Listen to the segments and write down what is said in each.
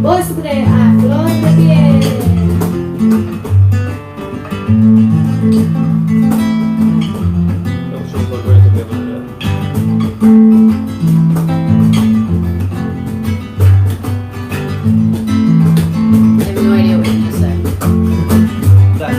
postre a flor de piel. I'm sure we're going to be able to do it. I have no idea what you just said. That.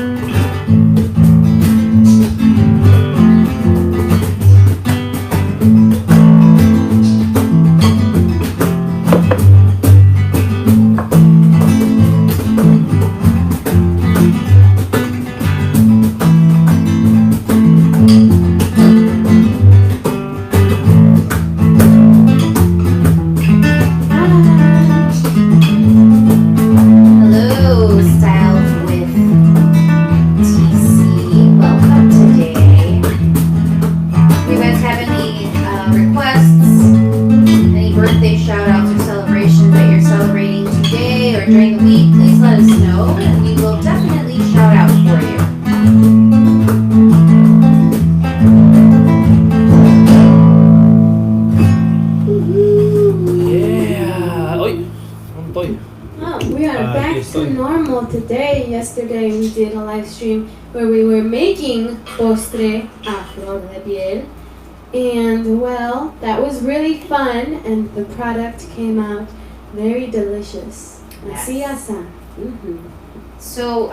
Hello, Styled with TC. Welcome today. Do you guys have any requests? Any birthday shout outs or celebrations that you're celebrating today or during the week? Please let us know and we will definitely shout out for you. Yeah! Oj! Ang toy. Oh, we are back yes, to sorry. normal today. Yesterday we did a live stream where we were making postre a flor de piel. And well, that was really fun and the product came out very delicious. Así asa. So,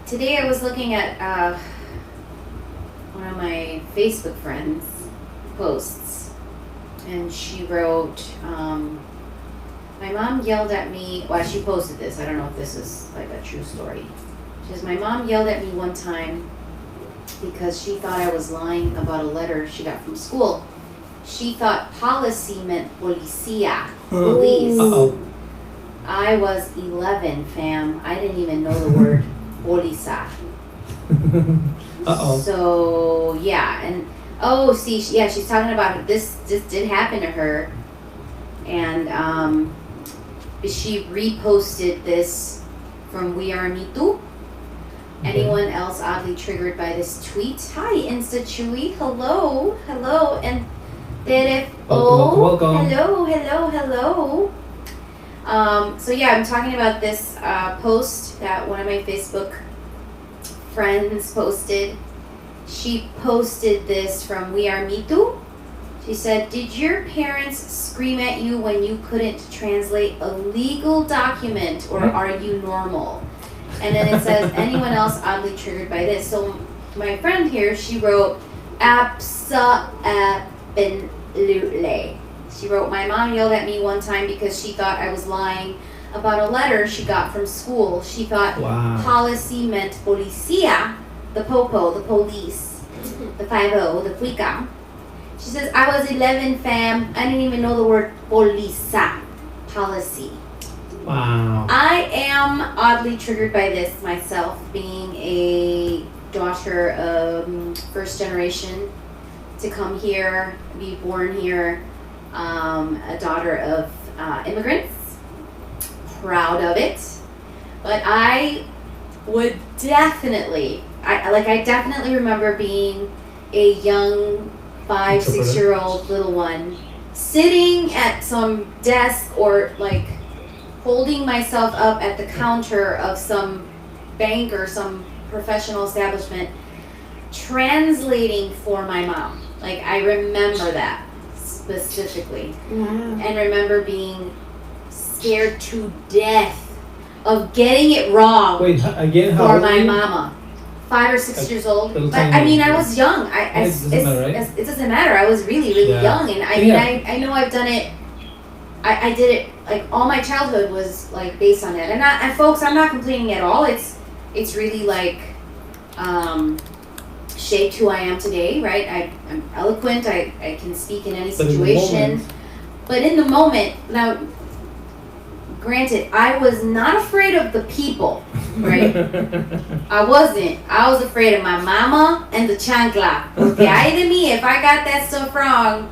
today I was looking at one of my Facebook friends' posts, and she wrote, my mom yelled at me, well, she posted this, I don't know if this is like a true story. She says, my mom yelled at me one time because she thought I was lying about a letter she got from school. She thought policy meant policía, police. Uh-oh. I was 11, fam. I didn't even know the word polisa. Uh-oh. So, yeah. And, see, yeah, she's talking about this did happen to her. And she reposted this from We Are Me Too. Anyone else oddly triggered by this tweet? Hi, Insta Chewy. Hello. And Derek. Welcome. Hello. So yeah, I'm talking about this post that one of my Facebook friends posted. She posted this from We Are Me Too. She said, did your parents scream at you when you couldn't translate a legal document, or are you normal? And then it says, anyone else oddly triggered by this? So my friend here, she wrote, absolutely. She wrote, my mom yelled at me one time because she thought I was lying about a letter she got from school. She thought Wow. policy meant policía, the popo, the police, the 5-0, the cuica. She says, I was 11, fam. I didn't even know the word polisa, policy. Wow. I am oddly triggered by this myself, being a daughter of first generation to come here, be born here, a daughter of immigrants, proud of it. But I would definitely, I definitely remember being a young 5-6-year-old little one sitting at some desk or like holding myself up at the counter of some bank or some professional establishment, translating for my mom. Like, I remember that specifically. Wow. And remember being scared to death of getting it wrong Wait, again, how for old are my you? mama. 5 or 6 years old. little But I tiny mean, I girl. was young. It doesn't matter, right? It doesn't matter. I was really Yeah. young, and I Yeah. mean, I know I've done it. I did it like all my childhood was like based on it, and folks, I'm not complaining at all. It's really like shaped who I am today, right? I'm eloquent. I can speak in any But in the situation. moment- But in the moment, now, granted, I was not afraid of the people, right? I wasn't. I was afraid of my mama and the chancla. Okay, I to me, if I got that stuff wrong,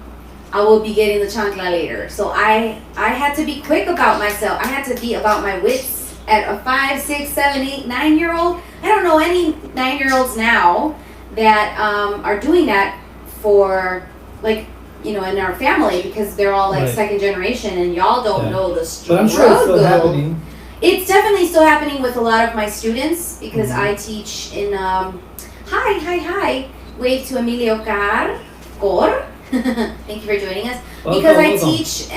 I will be getting the chancla later. So I had to be quick about myself. I had to be about my wits at a 5, 6, 7, 8, 9-year-old. I don't know any 9-year-olds now that are doing that for, like, in our family because they're all like Right. second generation, and y'all don't Yeah. know the But struggle. I'm sure it's still happening. It's definitely still happening with a lot of my students because Mhm. I teach in hi, wave to Emilio Cor. Thank you for joining us. Because I Welcome. teach,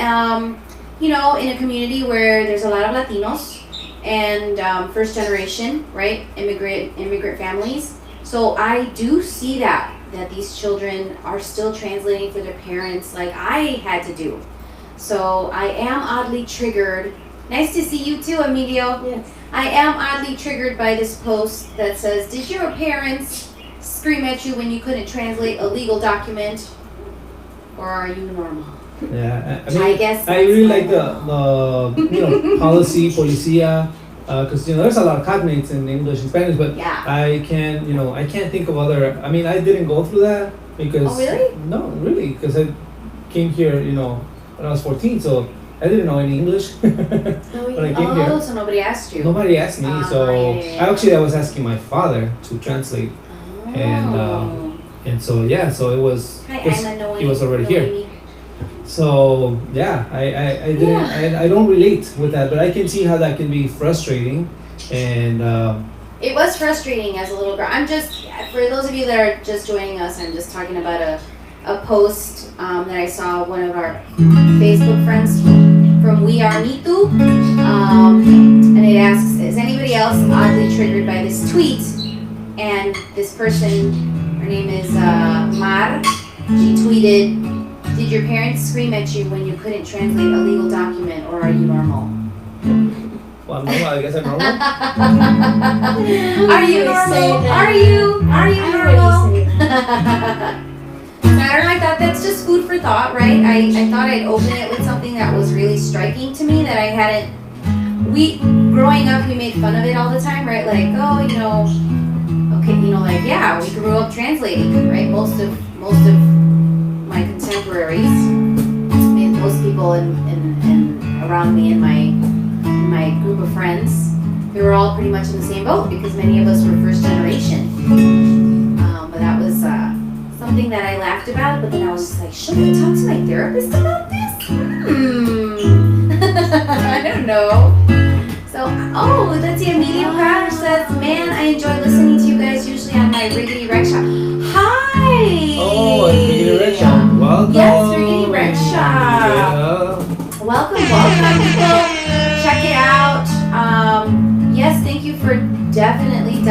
in a community where there's a lot of Latinos and first generation, right, immigrant families. So I do see that these children are still translating for their parents, like I had to do. So I am oddly triggered. Nice to see you too, Emilio. Yes. I am oddly triggered by this post that says, "Did your parents scream at you when you couldn't translate a legal document, or are you normal?" Yeah, I I mean, guess I really like that's the policy, policía, because there's a lot of cognates in English and Spanish, but Yeah. I can't think of other. I mean, I didn't go through that because. Oh, really? No, really, because I came here, when I was 14, so I didn't know any English. Oh, When I yeah. came here, So nobody asked you. nobody asked me, so yeah. I was asking my father to translate, and so yeah, so it was. Hi, 'cause I'm he was already here. Noemi. So yeah, I didn't I don't relate with that, but I can see how that can be frustrating, and It was frustrating as a little girl. I'm just, for those of you that are just joining us, I'm just talking about a post that I saw one of our Facebook friends from We Are Nitu, and it asks, is anybody else oddly triggered by this tweet? And this person, her name is Mar, she tweeted, "Did your parents scream at you when you couldn't translate a legal document, or are you normal?" well, I'm normal. I guess I'm normal. Are you I would say normal? that. Are you I normal? would say that. I don't know, I thought that's just food for thought, right? I thought I'd open it with something that was really striking to me that I hadn't. Growing up, we made fun of it all the time, right? Like, oh, okay, like, yeah, we grew up translating, right? Most of my contemporaries, I mean, most people in around me in my group of friends, we were all pretty much in the same boat because many of us were first generation. But that was something that I laughed about, but then I was just like, should I talk to my therapist about this? I don't know. So, let's see, Emilio Crash says, "Man, I enjoy listening to you guys usually on my Riggedy Rickshaw." Hi! Oh, Riggedy Rickshaw. Welcome. Yes, Riggedy Rickshaw. Yeah. Welcome, people. Check it out. Yes, thank you for definitely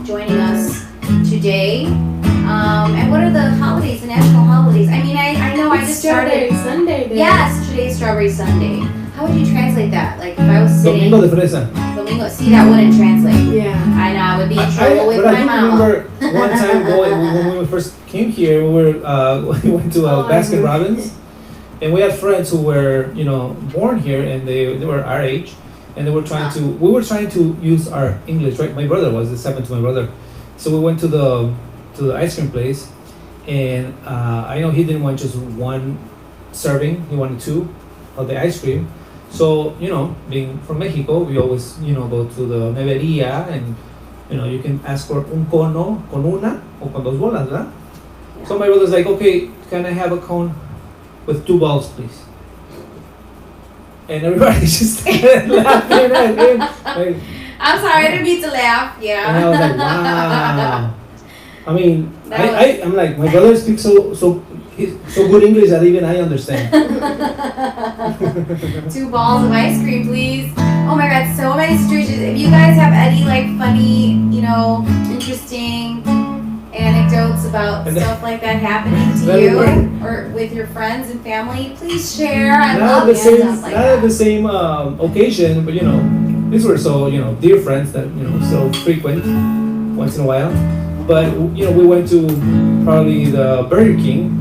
joining us today. And what are the holidays, the national holidays? I mean, I know I just Strawberry started. Sunday. Day. Yes, today's Strawberry Sunday. How would you translate that? Like if I was sitting. Domingo de fresa. Domingo. See, that wouldn't translate. Yeah. I know, I would be in trouble with But I my do mama. remember one time when we first came here, we went to Oh, I Baskin remember. Robbins, and we had friends who were born here, and they were our age, and we were trying to use our English, right? My brother was, this happened to my brother, so we went to the ice cream place, and I know he didn't want just one serving, he wanted two of the ice cream. So, being from Mexico, we always, go to the nevería, and, you can ask for un cono con una o con dos bolas, ¿verdad? Yeah. So my brother's like, okay, can I have a cone with 2 balls, please? And everybody's just laughing at him. Like, I'm sorry, I didn't mean to laugh. and I Yeah. was like, wow. I mean, That I'm like, my brother speaks so good English that even I understand. 2 balls of ice cream, please. Oh my God, so many situations. If you guys have any funny, interesting anecdotes about And then- stuff like that happening to Then you we're- or with your friends and family, please share. I Not love at the same, stuff like not at the that. same occasion, but these were so dear friends that so frequent once in a while. But we went to probably the Burger King,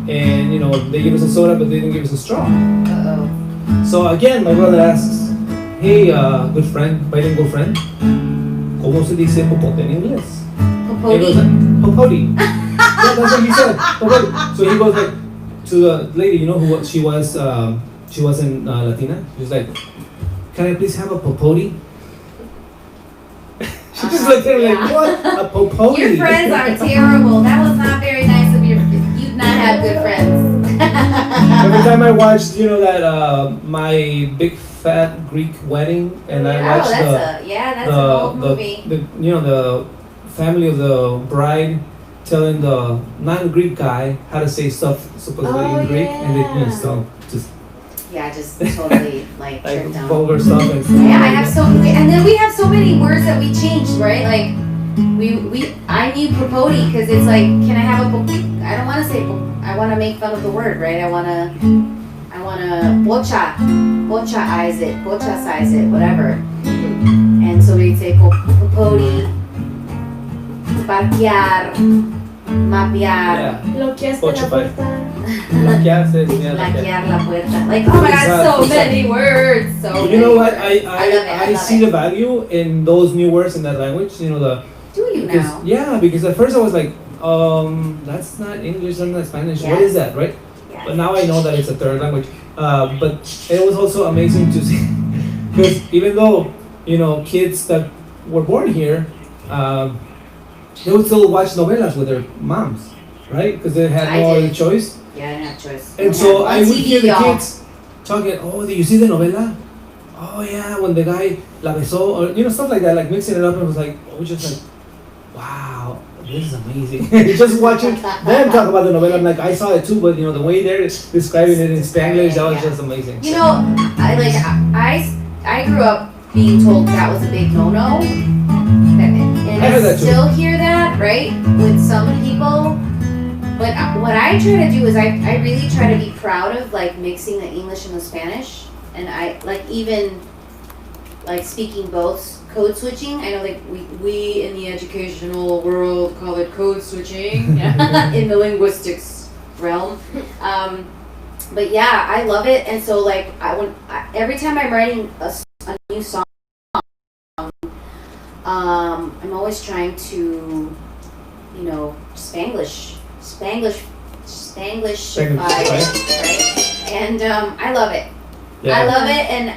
and they gave us a soda, but they didn't give us a straw. Uh-oh. So again, my brother asks, "Hey, good friend, bilingual friend, ¿cómo se dice popote en inglés?" He goes, Popodi. "Popote." Yeah, that's what he said. Popote. So he goes like to the lady, who she was. She wasn't Latina. She was like, "Can I please have a popote?" She just looked at me like, Yeah. "What? A popote?" Your friends are terrible. That was not very nice of you. You've not had good friends. Every time I watched, that My Big Fat Greek Wedding, and I watched that's an old movie. the family of the bride telling the non-Greek guy how to say stuff supposedly in Greek, and they stuff just just totally like like tripped out. vulgar stuff and stuff. Yeah, and then we have so many words that we changed, right? Like I knew propoti because it's like, can I have I don't want to say, I want to make fun of the word, right? I want to bocha-ize it, whatever. And so we'd say propoti, parquear, mapear. Bloqueaste la puerta. Laquear la puerta. Like, oh my God, so many words. So you know what? I love it. I see the value in those new words in that language. Do you now? Yeah, because at first I was like, that's not English, that's not Spanish. Yeah. What is that, right? Yeah. But now I know that it's a third language. But it was also amazing to see, because even though, kids that were born here, they would still watch novelas with their moms, right? Because they had no other choice. Yeah, I didn't have choice. And so I would TV, hear the y'all. kids talking, oh, did you see the novela? Oh yeah, when the guy la besó, or stuff like that, like mixing it up, and it was like, just like, wow, this is amazing. Just watching them talk about the novela, I'm like, I saw it too, but the way they're describing it in Spanglish, that was just amazing. I grew up being told that was a big no-no, and I heard that I too. still hear that, right, with some people. But what I try to do is I really try to be proud of like mixing the English and the Spanish, and I like even like speaking both, code switching. I know like we in the educational world call it code switching in the linguistics realm. But yeah, I love it, and so like every time I'm writing a new song, I'm always trying to, Spanglish, right? And I love it. Yeah. I love it, and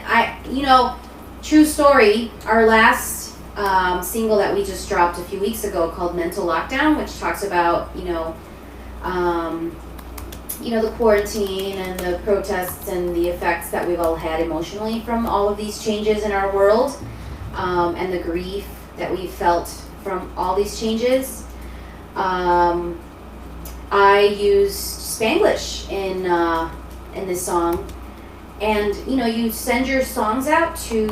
true story. Our last single that we just dropped a few weeks ago called "Mental Lockdown," which talks about the quarantine and the protests and the effects that we've all had emotionally from all of these changes in our world, and the grief that we felt from all these changes. I used Spanglish in this song, and you send your songs out to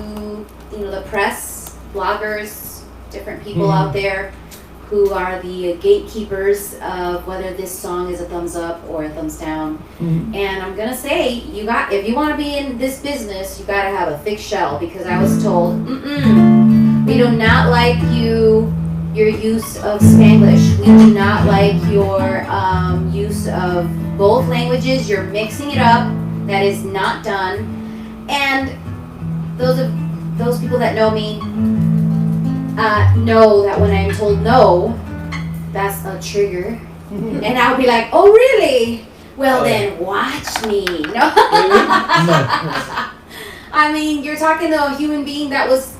the press, bloggers, different people out there who are the gatekeepers of whether this song is a thumbs up or a thumbs down. And I'm gonna say, if you want to be in this business, you gotta have a thick shell, because I was told, we do not like your use of Spanglish. We do not like your use of both languages. You're mixing it up. That is not done. And those people that know me know that when I'm told no, that's a trigger. And I'll be like, oh really? Well then watch me. No. I mean, you're talking to a human being that was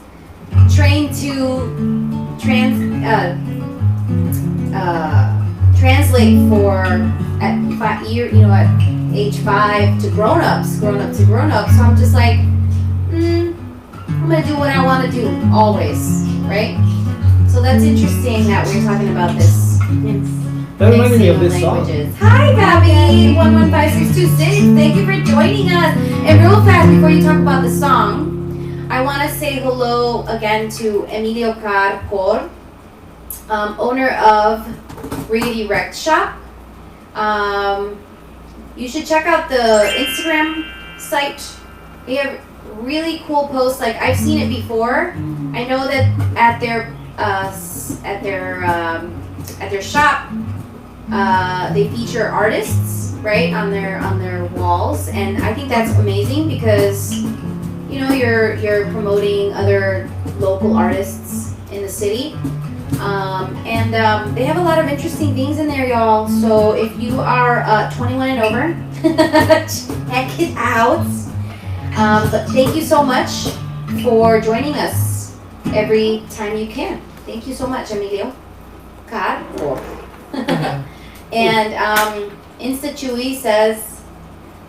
trained to translate at age 5 to grown-ups. So I'm just like, I'm gonna do what I want to do always, right? So that's interesting that we're talking about this. That reminded me of this song. Hi, Gabby, 115626. Thank you for joining us. And real fast, before you talk about the song, I want to say hello again to Emilio Carcor, owner of Redirect Shop. You should check out the Instagram site. They have really cool posts. Like, I've seen it before. I know that at their shop, they feature artists, right, on their walls, and I think that's amazing because you're promoting other local artists in the city. And they have a lot of interesting things in there, y'all. So if you are 21 and over, check it out. But thank you so much for joining us every time you can. Thank you so much, Emilio. God. And Insta Chewy says,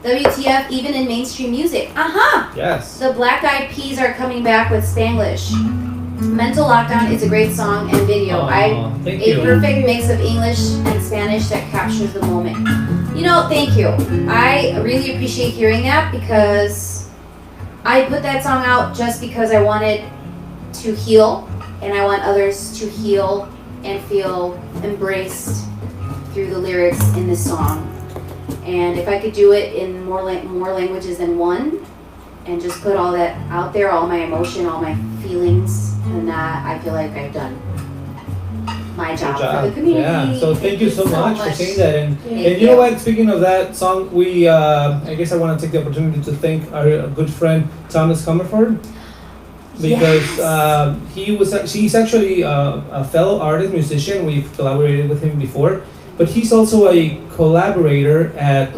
WTF, even in mainstream music. Yes. The Black Eyed Peas are coming back with Spanglish. Mental Lockdown is a great song and video. Thank A you. perfect mix of English and Spanish that captures the moment. You know, thank you. I really appreciate hearing that because I put that song out just because I wanted to heal and I want others to heal and feel embraced through the lyrics in this song. And if I could do it in more languages than one and just put all that out there, all my emotion, all my feelings, and that, I feel like I've done my job for the community. Yeah, so thank you so much for saying that. And Thank you know what, speaking of that song, we I guess I want to take the opportunity to thank our good friend Thomas Comerford because he's actually a fellow artist, musician. We've collaborated with him before, but he's also a collaborator at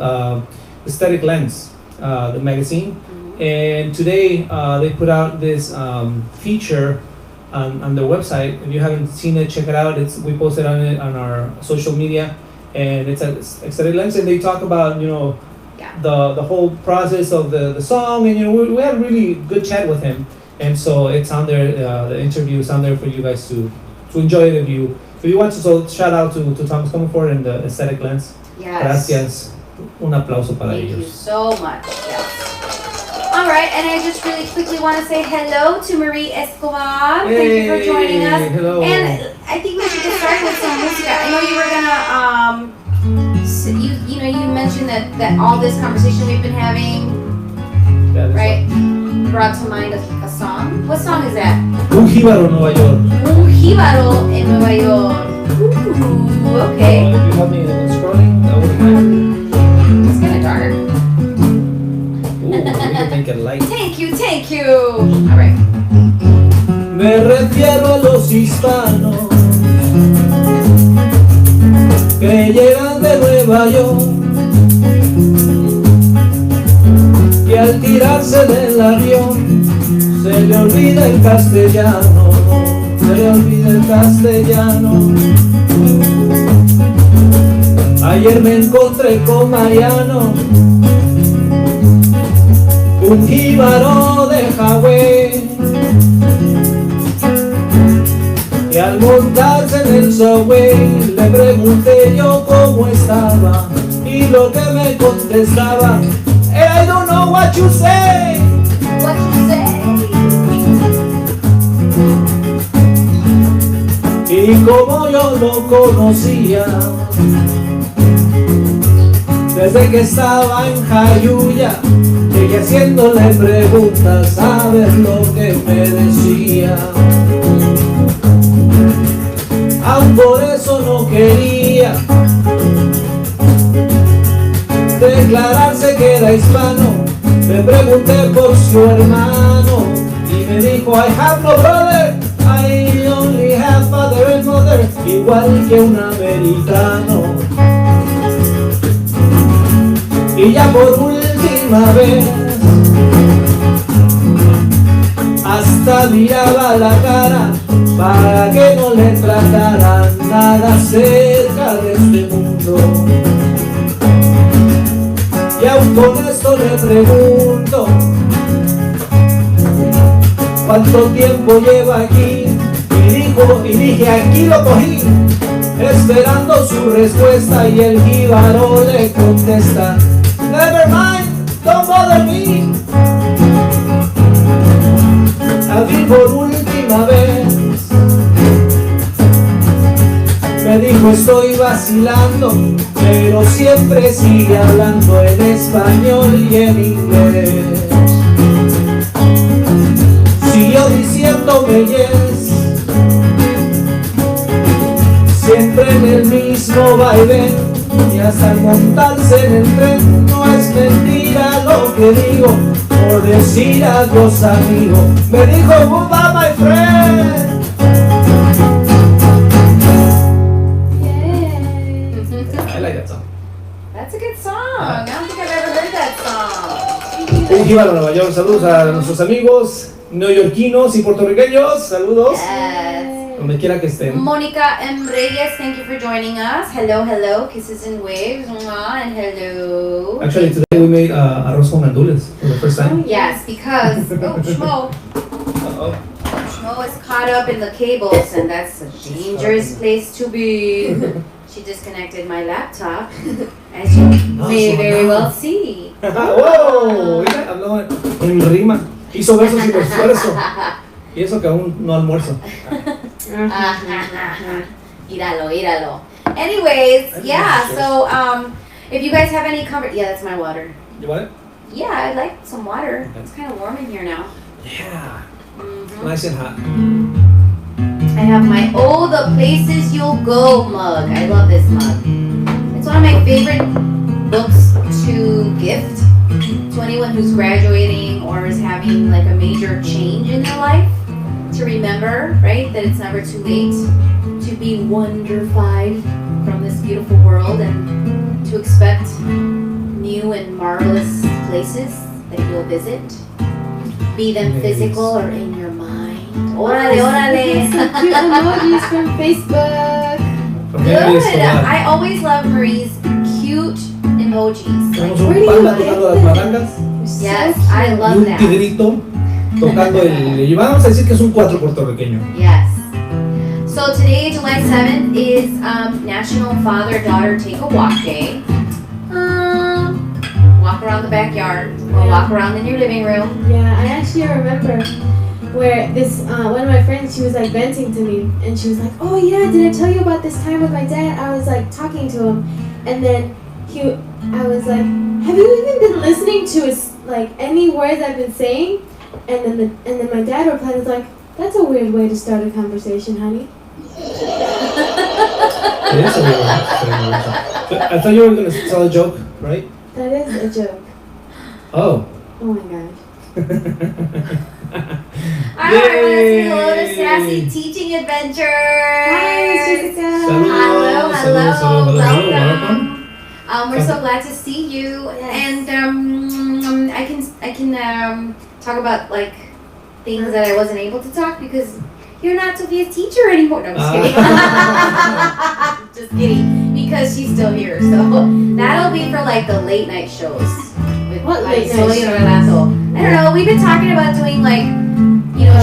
Aesthetic Lens, the magazine. And today they put out this feature on their website. If you haven't seen it, check it out. We posted on it on our social media, and it's at Aesthetic Lens. And they talk about the whole process of the song, and we had a really good chat with him. And so it's on there. The interview is on there for you guys to enjoy it if you want to. So shout out to Thomas Comerford and the Aesthetic Lens. Yes. Gracias. Un aplauso para Thank ellos. you so much. Yes. All right, and I just really quickly want to say hello to Marie Escobar. Thank you for joining us. Hello. And I think we should get started with some music. I know you were gonna, you mentioned that all this conversation we've been having, right, brought to mind a song. What song is that? Un jíbaro, Nueva York. Un jíbaro en Nueva York. Ooh, okay. If you help me scrolling, that would be nice. It's kind of dark. Ooh, we can make it light. Thank you. All right. Me refiero a los hispanos que llegan de Nueva York y al tirarse del avión se le olvida el castellano, Ayer me encontré con Mariano, un jíbaro de Hawái, y al montarse en el subway le pregunté yo cómo estaba, y lo que me contestaba, I don't know what you say. What you say? Y como yo lo conocía desde que estaba en Jayuya, llegué haciéndole preguntas a ver lo que me decía. Aún por eso no quería declararse que era hispano. Le pregunté por su hermano y me dijo, I have no brother, I only have father and mother, igual que un americano. Y ya por última vez hasta miraba la cara para que no le trataran nada cerca de este mundo. Y aún con esto le pregunto, ¿cuánto tiempo lleva aquí? Y dije, aquí lo cogí, esperando su respuesta, y el jíbaro le contesta, never mind, don't bother me. A mí por última vez me dijo, estoy vacilando, pero siempre sigue hablando en español y en inglés. Siguió diciéndome yes, siempre en el mismo vaivén, y hasta al montarse en el tren no es mentira lo que digo, por decir adiós amigo, me dijo goodbye my friend. I like that song. That's a good song. I don't think I've ever heard that song. Un jíbaro Nueva York, saludos a nuestros amigos neoyorquinos y puertorriqueños, saludos. Yes. donde quiera que estén. Monica M. Reyes, thank you for joining us. Hello, hello, kisses and waves, mwah, and hello. Actually, today we made arroz con gandules for the first time. Yes, because Schmo is caught up in the cables, and that's a dangerous place to be. She disconnected my laptop, as you may very well see. ¡Wow! Mira, habló en rima. Hizo verso sin esfuerzo. Y eso que aún no almuerzo. Íralo. Anyways, yeah, so if you guys have any yeah, that's my water. You want it? Yeah, I'd like some water. It's kind of warm in here now. Yeah. Mm-hmm. Nice and hot. I have my the Places You'll Go mug. I love this mug. It's one of my favorite books to gift to anyone who's graduating or is having like a major change in their life. To remember, right, that it's never too late to be wonderfied from this beautiful world and to expect new and marvelous places that you'll visit. Be them physical or in your mind. Órale. Some cute emojis from Facebook. Good. I always love Marie's cute emojis. Tenemos Where un do you panda get tocando las them? marangas Yes, So I cute. y love un that. tigrito tocando el... Y vamos a decir que es un cuatro puertorriqueño. Yes. So today, July 7th, is National Father-Daughter Take a Walk Day. Walk around the backyard or walk around in your living room. Yeah, I actually remember where this one of my friends, she was like venting to me, and she was like, "Oh yeah, did I tell you about this time with my dad?" I was like talking to him, and then I was like, "Have you even been listening to his like any words I've been saying?" And then my dad replied, "Was like, that's a weird way to start a conversation, honey." It is a weird one. I thought you were going to tell a joke, right? That is a joke. Oh. Oh my gosh. I want to say hello to Sassy Teaching Adventures. Hi, Miss Jessica. Hello. Welcome. We're so glad to see you, Yes. and I can talk about like things that I wasn't able to talk because you're not Sophia's teacher anymore. No, I'm just kidding. Just kidding, because she's still here. So that'll be for like the late night shows. With What like late night Zoe shows? Relato. I don't know. We've been talking about doing like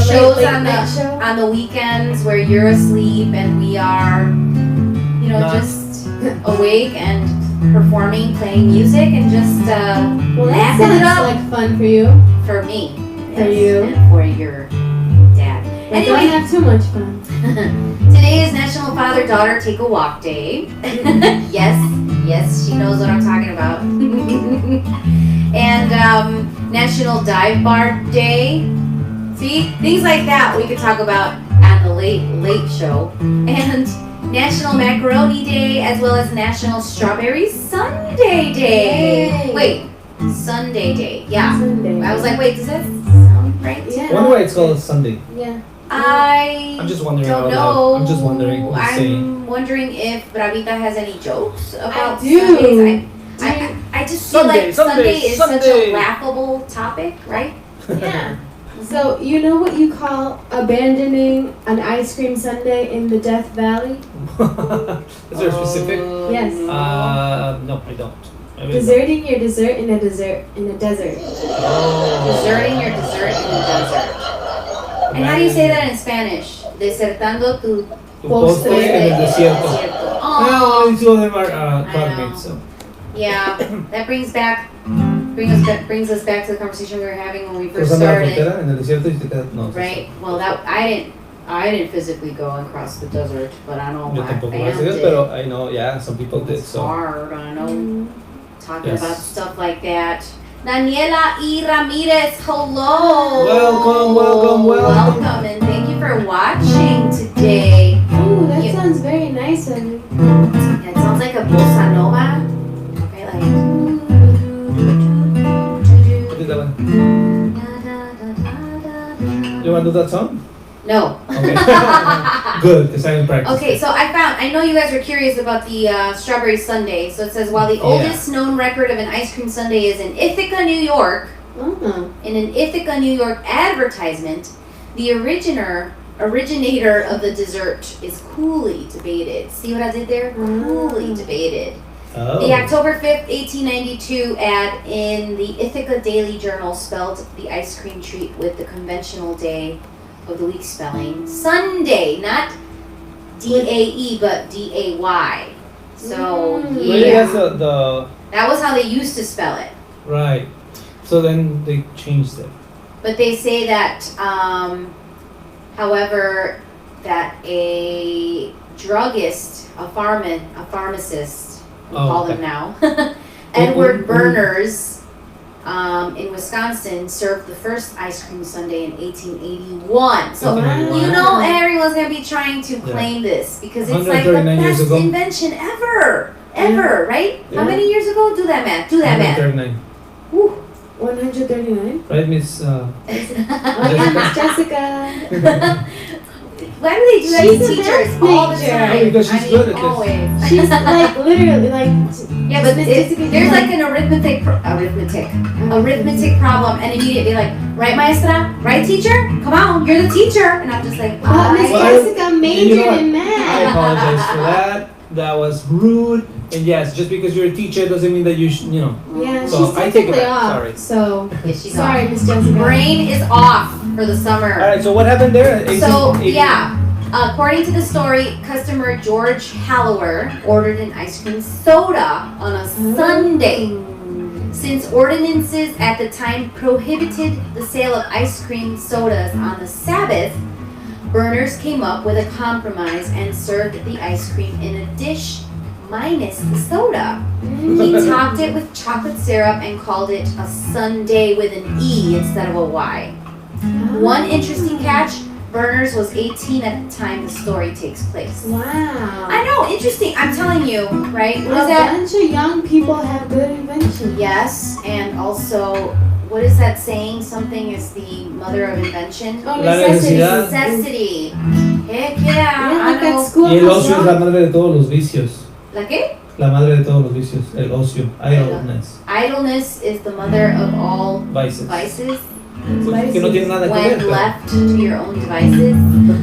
shows late on night show? on the weekends where you're asleep and we are, Not. just awake and performing, playing music, and just Well, that laughing it sounds up like fun for you. for me. For you. And for your dad. But don't Anyway, have too much fun. today is National Father-Daughter Take a Walk Day. yes, she knows what I'm talking about. And National Dive Bar Day. See, things like that we could talk about on the late show. And National Macaroni Day, as well as National Strawberry Sundae Day. Yay. Wait, Sunday Day. Yeah. Sunday. I was like, wait, does that sound right? Yeah. I wonder why it's called Sunday. Yeah. I'm just wondering don't out know. loud. I'm just wondering what he's saying. I'm wondering if Bravita has any jokes about do. Sundays. I just feel like Sunday is such Sunday. a laughable topic, right? Yeah. So you know what you call abandoning an ice cream sundae in the Death Valley? Is there a specific? Yes. No, I don't. I really Deserting your dessert in a desert. Oh. Deserting your dessert in the desert. And how do you say that in Spanish? Desertando tu Tu postre en el desierto. desierto. Well, Oh, two of them are I crowd know. mates, so. yeah. That brings us back to the conversation we were having when we first Cruzando la started. frontera en el desierto y te quedas. No. Right. Well, that I didn't physically go across the desert, but I know Yo my tampoco, fam gracias a Dios, did. pero I know, yeah, some people did, It's so. hard. I know. Talking Yes. about stuff like that. Daniela E. Ramirez, hello. Welcome. Welcome, and thank you for watching today. Ooh, that Yeah. sounds very nice of you. It sounds like a bossa nova. Okay, like. What did that one? You want to do that song? No. Okay. Good, because I haven't practiced. Okay, so I know you guys were curious about the strawberry sundae. So it says, while the oldest known record of an ice cream sundae is in Ithaca, New York, Oh. in an Ithaca, New York advertisement, the originator originator of the dessert is coolly debated. See what I did there? Coolly debated. Oh. The October 5th, 1892 ad in the Ithaca Daily Journal spelled the ice cream treat with the conventional day of the week spelling. Sunday, not D-A-E, but D-A-Y. So, Really, yeah. that's the That was how they used to spell it. right. So then they changed it. But they say that, however, that a druggist, a pharmacist, we call them now, Edward Berners, in Wisconsin, served the first ice cream sundae in 1881. So, 1881. you know, everyone's going to be trying to claim this because it's like the 139 years best ago. invention ever. Ever, right? Yeah. How many years ago? Do that math. Do that math. 139. Woo. 139. Right, Miss? Oh, yeah, Miss Jessica. Why do they do that She's to the teachers best all the teacher. time? Oh, because she's good at this. Always. She's like literally like. Yeah, but Miss Jessica, there's you like an arithmetic problem, and immediately like, right, maestra, right, teacher, come on, you're the teacher, and I'm just like, But Miss Well, Jessica majored you know what? in I math. apologize for that. That was rude. And yes, just because you're a teacher doesn't mean that you should, Yeah, So, she's I take it technically back. off. Sorry. So Yeah, she's sorry, off. Miss Jessica. Brain is off for the summer. All right. So what happened there? So 1880. yeah, according to the story, customer George Hallower ordered an ice cream soda on a Sunday. Since ordinances at the time prohibited the sale of ice cream sodas on the Sabbath, Berners came up with a compromise and served the ice cream in a dish minus the soda. He topped it with chocolate syrup and called it a sundae with an E instead of a Y. One interesting catch, Berners was 18 at the time the story takes place. Wow. I know, interesting. I'm telling you, right? What A is that? bunch of young people have good inventions. Yes, and also, what is that saying? Something is the mother of invention. Oh, La necessity. necesidad. Necessity. Heck yeah, Yeah, I like know. at school. Y el as ocio es well. la madre de todos los vicios. ¿La qué? La madre de todos los vicios. El ocio. Idleness. Idleness is the mother of all Vices. vices. Pues, que no tiene nada que ver. When pero- left to your own devices.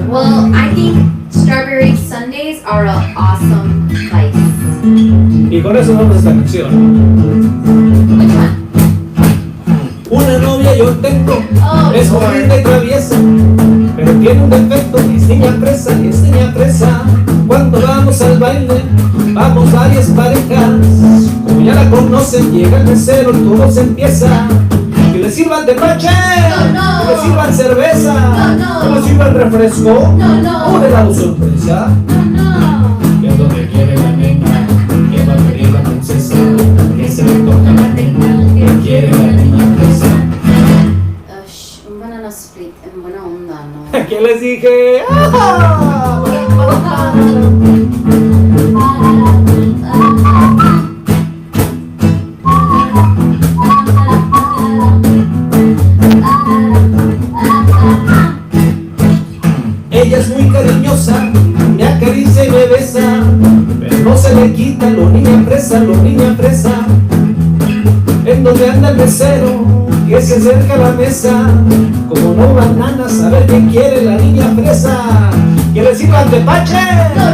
Well, I think strawberry sundaes are an awesome vice. Y con eso vamos a esta canción. Which one? Una novia yo tengo. Oh, Es muy linda y traviesa, pero tiene un defecto, es niña fresa. Cuando vamos al baile, vamos varias parejas. Como ya la conocen, llega el mesero, todo se empieza. Que le sirvan tepache, No. que le sirvan cerveza, No. que le sirvan refresco, No. un helado sorpresa. No. ¿Qué es lo que quiere la nena? ¿Qué va a pedir la princesa? ¿Qué se le toca a la reina? ¿Qué quiere la niña fresa? Un banana split en buena onda, ¿no? ¿Qué les dije? ¡Ah! Ella es muy cariñosa, me acaricia y me besa, pero no se le quita lo niña fresa. En donde anda el mesero, que se acerca a la mesa, como no bananas, a ver qué quiere la niña fresa. Que le sirvan tepache,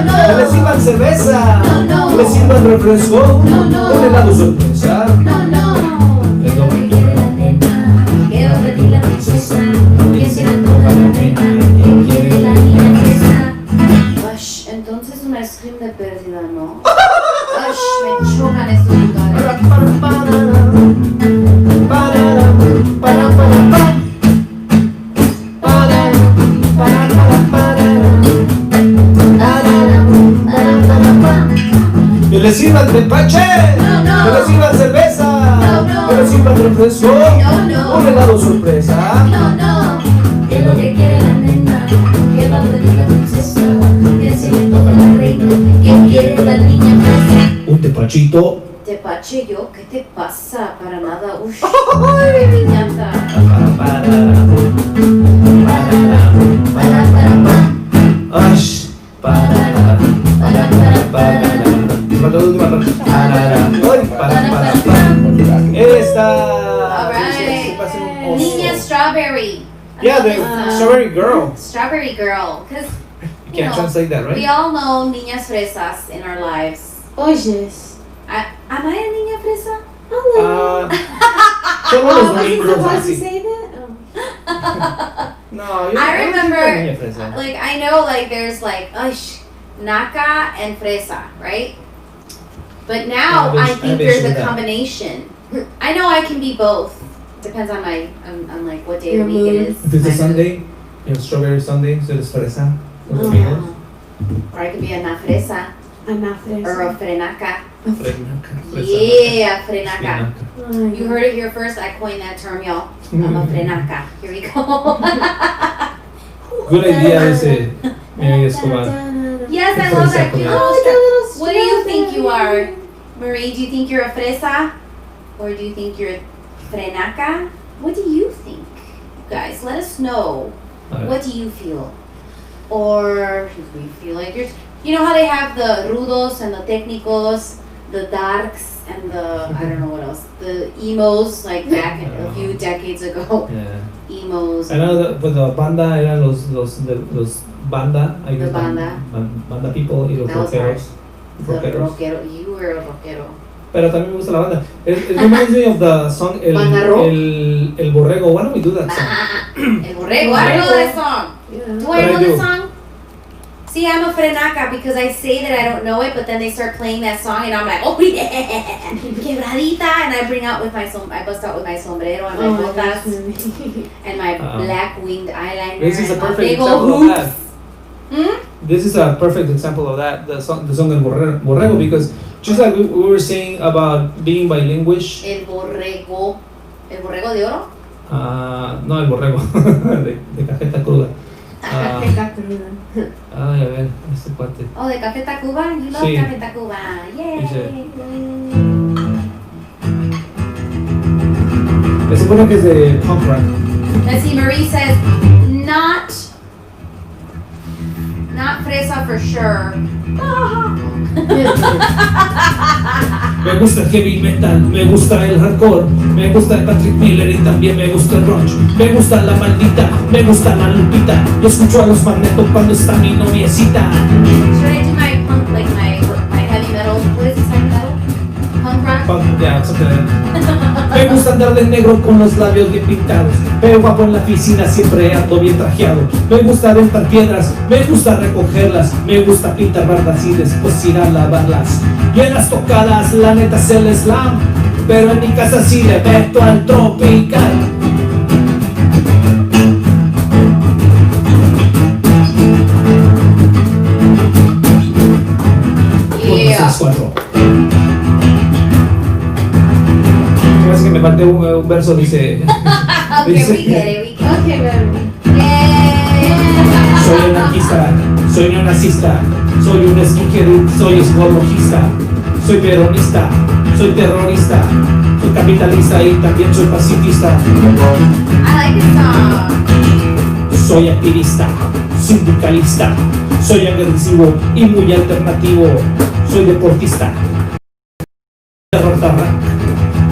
No. que le sirvan cerveza, No. que le sirvan refresco, No. un helado sorpresa. No. Es lo que quiere la nena, ¿Qué va a pedir la princesa? que se le toca a la reina, que quiere la niña fresa. Ush, entonces un ice cream de pérdida, ¿no? Ush, me chocan estos lugares. Que le sirvan tepache, No. que le sirvan cerveza, No. que le sirvan refresco, No. un helado sorpresa. No. ¿Qué es lo que quiere la nena? ¿Qué va a pedir la princesa? ¿Qué se le toca a la reina? ¿Qué quiere la niña fresa? Un tepachito. Tepache yo, ¿qué te pasa? Para nada, uff, qué piñata. Ash. Esta. Alright. Sí, va a ser un oso. Niña Strawberry. Yeah, the strawberry girl. Strawberry girl. Because, You can't translate that, we right? all know niñas fresas in our lives. Oyes. Am I a niña fresa? Hello. Solo los I wasn't gringos supposed to así. say that? Oh. No, yo I no remember, tenía fresa. like, I know, like, there's, like, naka and fresa, right? But now Yeah, I think I there's bet a you that. combination. I know I can be both. Depends on my, on like, what day Your of the week mood. it is. If it's a My mood. Sunday, strawberry Sunday, so it's fresa. Con Oh. amigos. Or I could be a na fresa I'm not or a fresa. frenaca. Frenaca. Yeah, frenaca. Ay. You heard it here first. I coined that term, y'all. I'm a frenaca. Here we go. Good idea ese, Escobar. Yes, I love that cute Oh, little it's a little strap. What do you think you are, strawberry. Marie? Do you think you're a fresa? Or do you think you're a frenaca? What do you think? Guys, let us know. What do you feel? Or do you feel like you're... You know how they have the rudos and the técnicos, the darks and the... I don't know what else. The emos, like back a few decades ago. Yeah. Emos. I know that, but the banda eran los banda, I guess, The banda. banda people y los That was rockeros. The Rockeros. rockero. You were a rockero. Pero también me gusta la banda. It reminds me of the song Banda rock? El Borrego. Why don't we do that song? El borrego. I don't know that song. Yeah. Do But I I know do. the song? See, I'm a frenaca because I say that I don't know it, but then they start playing that song and I'm like, oh yeah, quebradita, and I bring out with my I bust out with my sombrero and my Oh my botas gosh, Marie. and my Uh-oh. black winged eyeliner. This is a and my perfect big example old of hoops. that. Hmm? This is a perfect example of that. The song El Borrego, because just like we were saying about being bilinguish. El borrego de oro. No, el borrego de cajeta cruda. Ah, Está cruda. ay, a ver, este cuate. Oh, de Café Tacuba. You love Sí. Café Tacuba. Yay. Se supone que es de punk rock. Let's see, Marie says, not fresa for sure. Me gusta el heavy metal, me gusta el hardcore, me gusta el Patrick Miller y también me gusta el grunge. Me gusta la maldita, me gusta la lupita. Yo escucho a los magnetos cuando está mi noviecita. Should I do my punk, like my heavy metal? What is this heavy metal? Punk rock? Punk, yeah, something like that. Me gusta andar de negro con los labios bien pintados, pero guapo en la piscina siempre ando bien trajeado. Me gusta aventar piedras, me gusta recogerlas, me gusta pintar bardas y después ir a lavarlas. Y en las tocadas la neta es el slam, pero en mi casa sí le meto al tropical. Yeah. 4. Es que me falté un verso, dice. Okay, we get it, we get it. Okay, Marie. Yeah. Soy anarquista, soy neonazista, soy un skinhead, soy ecologista, soy peronista, soy terrorista, soy capitalista y también soy pacifista. I like this song. Soy activista, sindicalista, soy agresivo y muy alternativo, soy deportista,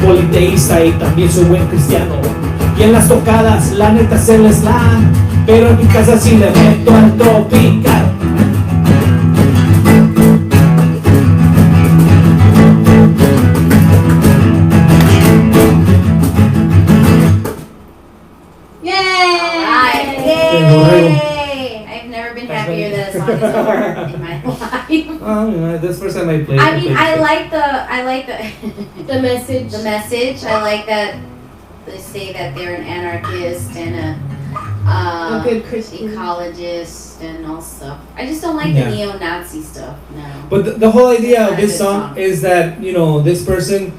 politeísta y también soy buen cristiano. Y en las tocadas la neta es el slam, pero en mi casa sí le meto al tropical. Alright. Yay! I've never been happier that a song is over in my life. That's the first time I played. I mean, I like the The message. the message. I like that they say that they're an anarchist and A a good Christian. ecologist and all stuff. I just don't like Yeah. the neo-Nazi stuff. No. But the whole idea of Not a this good song song. is that, you know, this person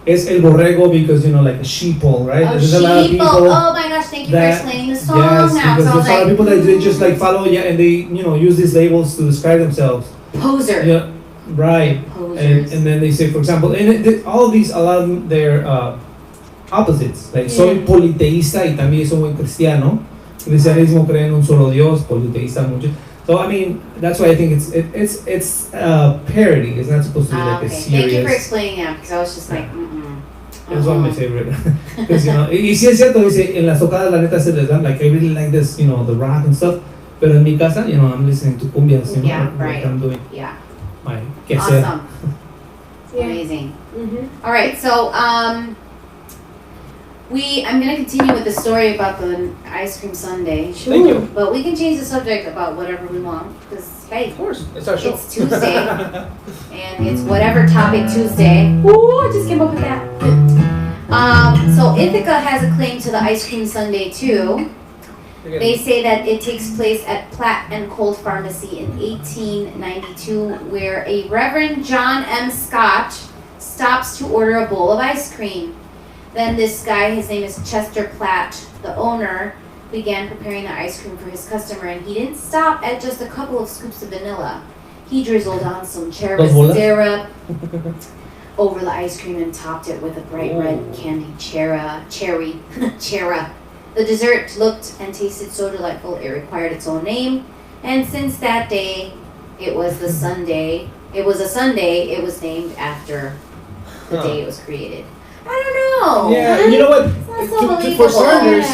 is el borrego because, you know, like a sheeple, right? Oh, There's a lot of sheeple. people. Oh my gosh! Thank you for that- explaining the song Yes, now. because So I there's was a lot of people that they just like like follow, yeah, and they, you know, use these labels to describe themselves. poser. Yeah, right. Posers. And then they say, for example, and all of these, a lot of them, they're opposites. Like, soy Yeah. politeísta y también soy buen cristiano. Cristianismo cree en un solo Dios, politeísta mucho. So I mean, that's why I think it's parody. It's not supposed to be like Okay. a Thank you for serious. explaining that because I was just like, It's one of my favorite. Because, y sí es cierto, dice, en las tocadas la neta se les dan, like, I really like this, the rock and stuff. Pero en mi casa, I'm listening to cumbias, Yeah, like right. I'm doing Yeah. my quehacer. Awesome. Yeah. Amazing. Mm-hmm. All right, so I'm going to continue with the story about the ice cream sundae. Thank you. But we can change the subject about whatever we want because, hey, Of course, it's our show. it's Tuesday and it's whatever topic Tuesday. Ooh, I just came up with that. So Ithaca has a claim to the ice cream sundae too. They say that it takes place at Platt and Colt Pharmacy in 1892, where a Reverend John M. Scott stops to order a bowl of ice cream. Then this guy, his name is Chester Platt, the owner, began preparing the ice cream for his customer, and he didn't stop at just a couple of scoops of vanilla. He drizzled on some cherry syrup over the ice cream and topped it with a bright red candied cherry. The dessert looked and tasted so delightful it required its own name, and since that day, it was a Sunday, it was named after the day it was created. I don't know. Yeah, you know what? It's not so believable.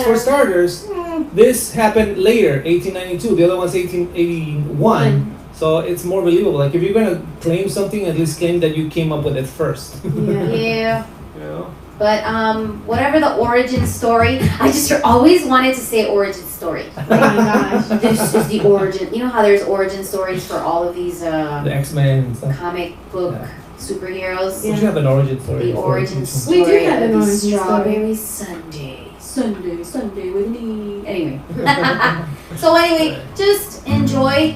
For starters, this happened later, 1892. The other one's 1881. So it's more believable. Like if you're gonna claim something, at least claim that you came up with it first. Yeah. Yeah. But whatever the origin story, I just always wanted to say origin story. Oh my gosh. This is the origin. You know how there's origin stories for all of these The X-Men and stuff. comic book superheroes? We should have an origin story. The origin We story do have an of the origin story. Strawberry Sunday. Sunday with me. Anyway. So anyway, just enjoy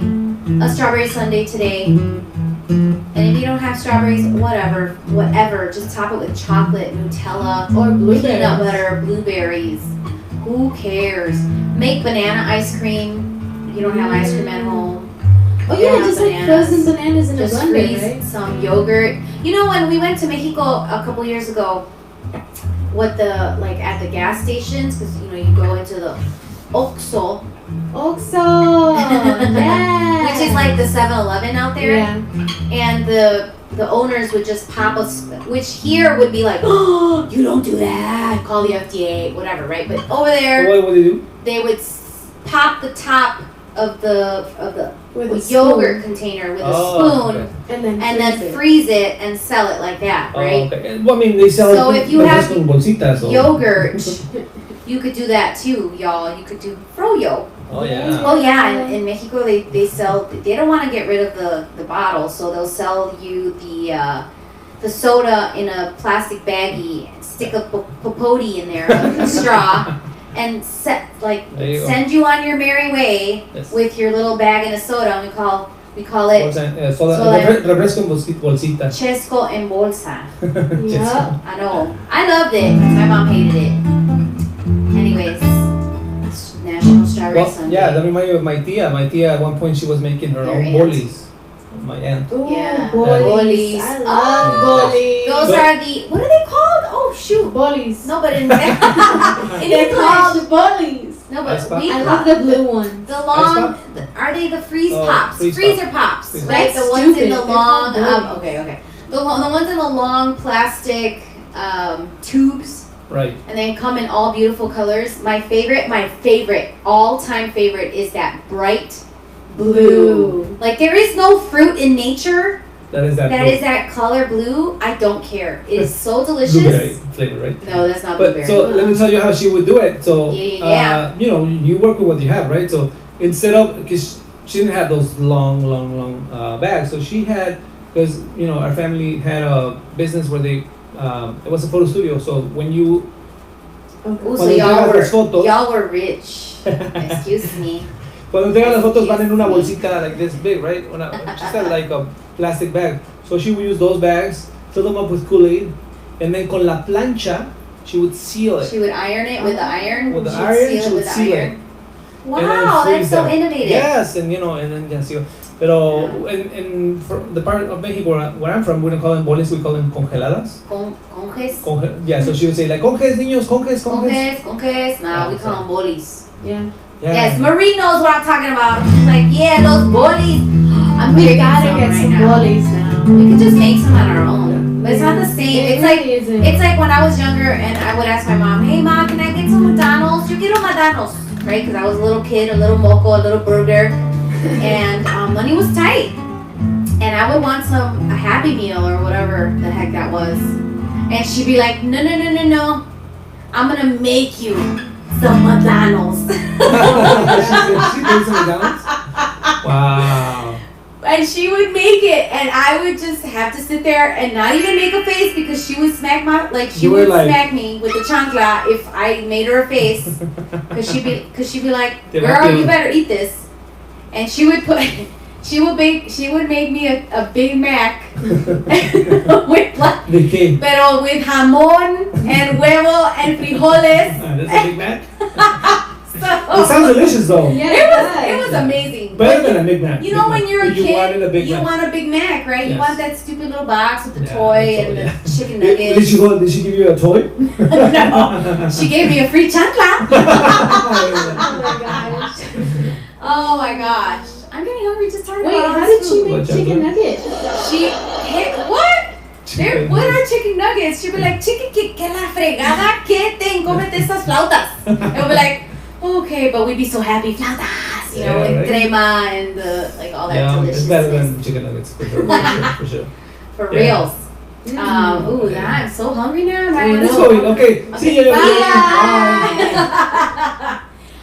a strawberry sundae today. And if you don't have strawberries, whatever, just top it with chocolate, Nutella, Or blueberries. peanut butter, blueberries. Who cares? Make banana ice cream. If you don't have ice cream at home. Oh You yeah, don't just have like bananas. frozen bananas in a Just blender, freeze right? some yogurt. You know, when we went to Mexico a couple years ago, at the gas stations, because you go into the Oxxo, Oxo, yeah. which is like the 7-Eleven out there. Yeah. And the owners would just pop us, which here would be like, oh, you don't do that, call the FDA, whatever, right? But over there, What do they do? they would pop the top of the With a yogurt spoon. container with a spoon, Okay. And then freeze it and sell it like that, right? Oh, okay. Well, I mean, they sell So if you have con bolsitas. So. Yogurt, you could do that too, y'all. You could do froyo. Oh yeah. Oh yeah, in Mexico they sell. They don't want to get rid of the bottle, so they'll sell you the soda in a plastic baggie. Stick a popote in there, a straw, and There you go. send you on your merry way Yes. with your little bag and a soda. And we call it Refresco en bolsita. Chesco en bolsa. yeah. I know. I loved it. My mom hated it. Anyways, it's National Strawberry Well, Sunday. yeah, that reminds me of my tia. My tia at one point she was making her Your own aunt. bolis. My aunt. Ooh, Yeah. bolis. Bolis. I Oh. love bolis. Those But- are the, what are they called? Oh shoot. bolis. No, but in They're English. called bolis. No, Ice but pop? we I love the blue ones. the long. pop? Are they the freeze Oh, pops? freeze Freezer pops, Freeze right? pops. The ones in Stupid. the They're long. called Okay. The ones in the long plastic tubes. Right. And they come in all beautiful colors. My favorite, all-time favorite is that bright blue. Like there is no fruit in nature That is that. that is that color blue. I don't care. It is so blueberry delicious. flavor, right? No, that's not But blueberry. so let me tell you how she would do it. So Yeah. you work with what you have, right? So instead of because she didn't have those long bags, so she had because our family had a business where they it was a photo studio. So when you Ooh, so cuando entregas las fotos, y'all were rich. Excuse me. cuando entregas las fotos van en una bolsita like this big, right? She said like a plastic bag. So she would use those bags, fill them up with Kool-Aid, and then con la plancha she would seal it. She would iron it with the iron. With the She'd iron, seal she it would with seal iron. it. Wow, And then that's freeze so them. innovative. Yes, and and then ya seal. Pero in for the part of Mexico where I'm from, we don't call them bolis, we call them congeladas. Conges. Yeah, so she would say like conges, niños, conges. Conges. Nah, we Yeah, call them bolis. Yeah. Yeah. Yes, Marie knows what I'm talking about. She's like, yeah, those bolis. I'm We craving gotta some get right some now. bolis now. We could just make some on our own. But it's not the same. It It's really like isn't. it's like when I was younger and I would ask my mom, "Hey, mom, can I get some McDonald's? You quiero McDonald's, right?" Because I was a little kid, a little moco, a little burger, and money was tight. And I would want a Happy Meal or whatever the heck that was, and she'd be like, "No, no, no, no, no, I'm gonna make you some McDonald's." She made some McDonald's? Wow. And she would make it, and I would just have to sit there and not even make a face because she would smack You were like- smack me with the chancla if I made her a face, because she'd be like, Te "Girl, batieron. you better eat this," and she would make me a Big Mac with They came. pero with jamón and huevo and frijoles. That's a Big Mac? So, It sounds delicious though. Yeah, it was amazing. Better than a Big Mac. You know, when you're a You wanted a kid, Big you Mac. want a Big Mac, right? You Yes. want that stupid little box with the Yeah, toy the and toy, yeah. the chicken Did nuggets. she give you a toy? No, she gave me a free chancla. Oh my gosh. Oh my gosh. I'm getting hungry just talking Wait, about all how this did she food. make What, chicken Jennifer? nuggets? She hit what? What are chicken nuggets? She'd be like, "Chicken, que la fregada, que te cómete esas flautas." And we'd be like, "Okay," but we'd be so happy, flautas, you know, Yeah, and right. crema and the like all that Yeah, it's better deliciousness. than chicken nuggets for sure. For sure. For sure. For Yeah. reals. Mm. Ooh, yeah, I'm so hungry now. I Let's know. go. Okay. See you. Bye. Bye.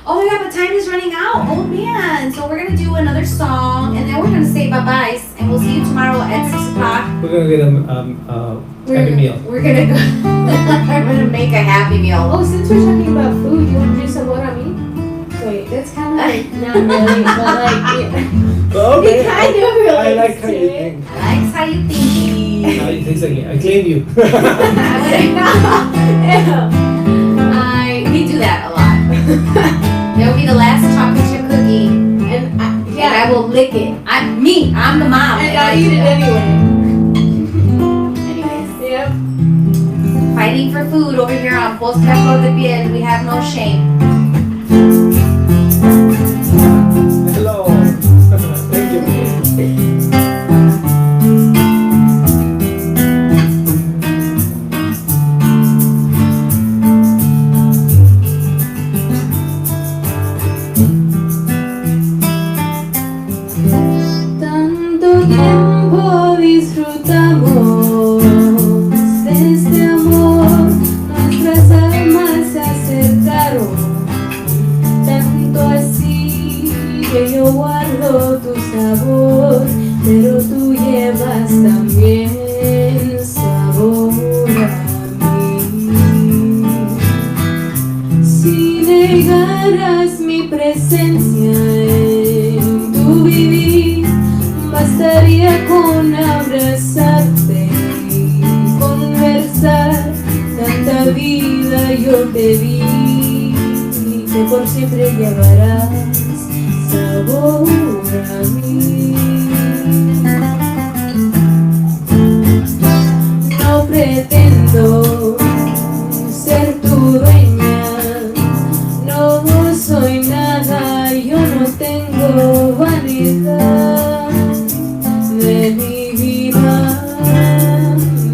Oh my god, but time is running out. Oh man. So we're gonna do another song and then we're gonna say bye-byes and we'll see you tomorrow at 6 o'clock. We're gonna get a Happy Meal. We're gonna go we're gonna make a Happy Meal. Oh, since we're talking about food, you want to do some more on me? Wait, that's kind of like, not really, but like, Okay. it kind of relates I like how to you it. think. I like how you think. Now you think like I claim you. We do that a lot. That will be the last chocolate chip cookie. And And yeah, I will lick it. I'm the mom. and I'll eat it anyway. Anyways. Yep. Fighting for food over here on Postre aFlorDePiel. We have no shame. Hello. Thank you. Tanto tiempo disfrutamos de este amor, nuestras almas se acercaron, tanto así que yo guardo tu sabor, pero tú llevas también sabor a mí. Si negaras mi presencia en tu vivir, bastaría con abrazarte y conversar. Tanta vida yo te di, que por siempre llevarás sabor a mí. No pretendo ser tu dueña, no soy nada, yo no tengo vanidad de mi vida,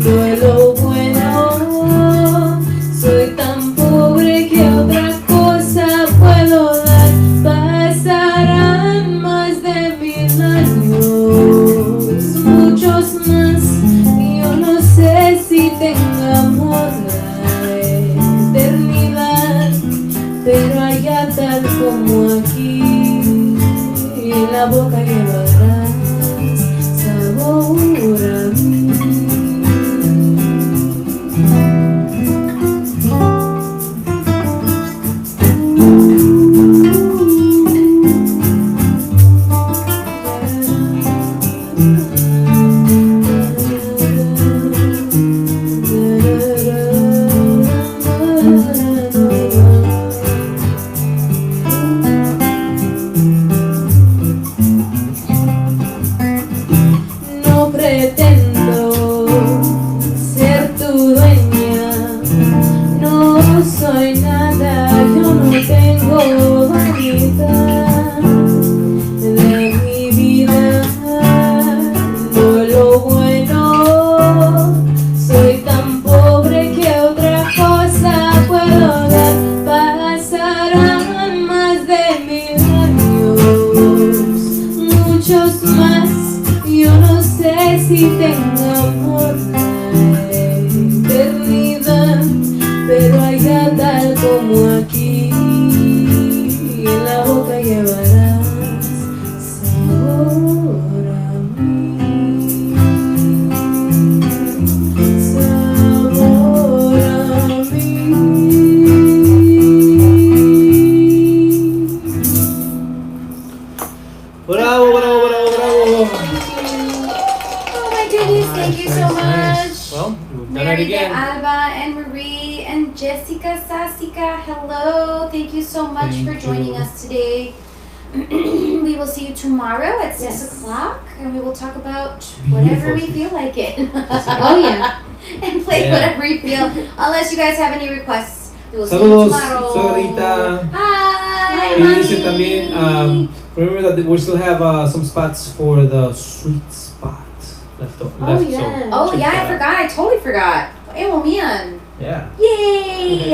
doy lo bueno, soy tan pobre que otra cosa puedo dar. Pasarán más de 1000 años, muchos más, yo no sé si tengamos la eternidad, pero allá tal como aquí, en la boca llevarás sabor a mí. Margarita, again. Alba, and Marie, and Jessica, Sasika. Hello. Thank you so much Thank for joining you. us today. We will see you tomorrow at 6 Yes. o'clock, and we will talk about whatever we Beautiful. feel like it. Oh, yeah. And play Yeah. whatever we feel, unless you guys have any requests. We will see you Saludos, tomorrow. Sagarita. Hi. Y dice también, remember that we still have some spots for the sweet spot left. Oh, so yeah. Oh check yeah, that I forgot. I totally forgot. Oh man. out. Yeah. Yay! Okay.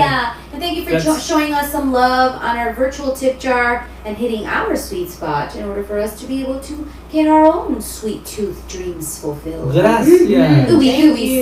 And thank you for That's- showing us some love on our virtual tip jar and hitting our sweet spot in order for us to be able to get our own sweet tooth dreams fulfilled. Gracias. Ooey Thank gooey you.